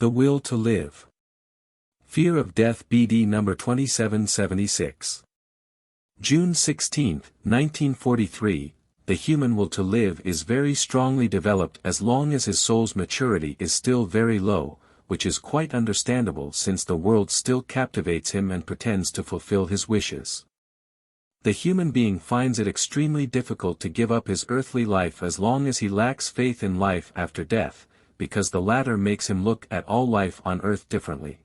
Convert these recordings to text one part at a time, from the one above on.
The will to live. Fear of death BD number 2776. June 16, 1943, the human will to live is very strongly developed as long as his soul's maturity is still very low, which is quite understandable since the world still captivates him and pretends to fulfill his wishes. The human being finds it extremely difficult to give up his earthly life as long as he lacks faith in life after death, because the latter makes him look at all life on earth differently.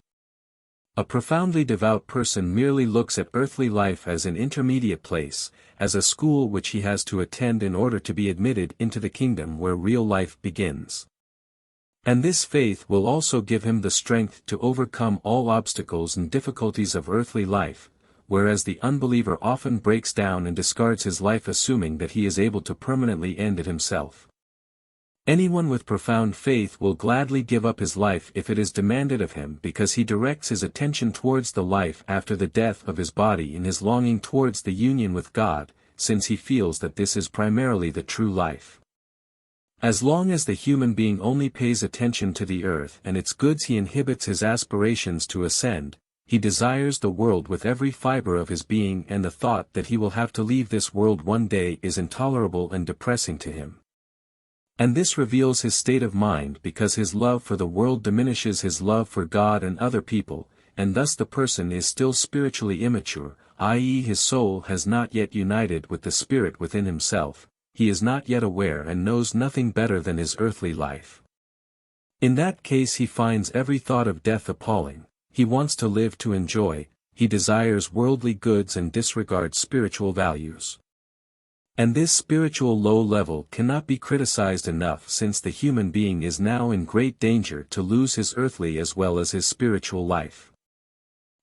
A profoundly devout person merely looks at earthly life as an intermediate place, as a school which he has to attend in order to be admitted into the kingdom where real life begins. And this faith will also give him the strength to overcome all obstacles and difficulties of earthly life, whereas the unbeliever often breaks down and discards his life assuming that he is able to permanently end it himself. Anyone with profound faith will gladly give up his life if it is demanded of him because he directs his attention towards the life after the death of his body in his longing towards the union with God, since he feels that this is primarily the true life. As long as the human being only pays attention to the earth and its goods, he inhibits his aspirations to ascend. He desires the world with every fiber of his being, and the thought that he will have to leave this world one day is intolerable and depressing to him. And this reveals his state of mind because his love for the world diminishes his love for God and other people, and thus the person is still spiritually immature, i.e. his soul has not yet united with the spirit within himself, he is not yet aware and knows nothing better than his earthly life. In that case he finds every thought of death appalling. He wants to live to enjoy, he desires worldly goods and disregards spiritual values. And this spiritual low level cannot be criticized enough since the human being is now in great danger to lose his earthly as well as his spiritual life.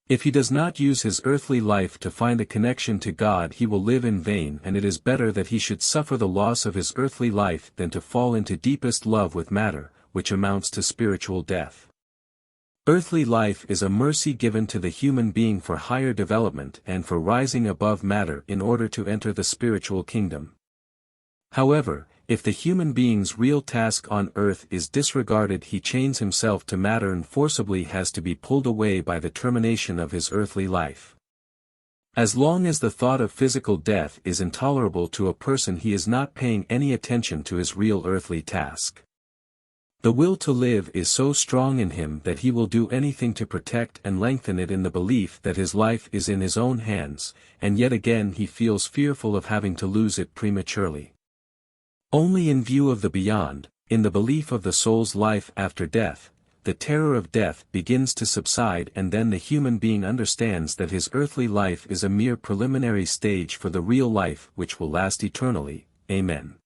If he does not use his earthly life to find a connection to God, he will live in vain, and it is better that he should suffer the loss of his earthly life than to fall into deepest love with matter, which amounts to spiritual death. Earthly life is a mercy given to the human being for higher development and for rising above matter in order to enter the spiritual kingdom. However, if the human being's real task on earth is disregarded, he chains himself to matter and forcibly has to be pulled away by the termination of his earthly life. As long as the thought of physical death is intolerable to a person, he is not paying any attention to his real earthly task. The will to live is so strong in him that he will do anything to protect and lengthen it in the belief that his life is in his own hands, and yet again he feels fearful of having to lose it prematurely. Only in view of the beyond, in the belief of the soul's life after death, the terror of death begins to subside, and then the human being understands that his earthly life is a mere preliminary stage for the real life which will last eternally. Amen.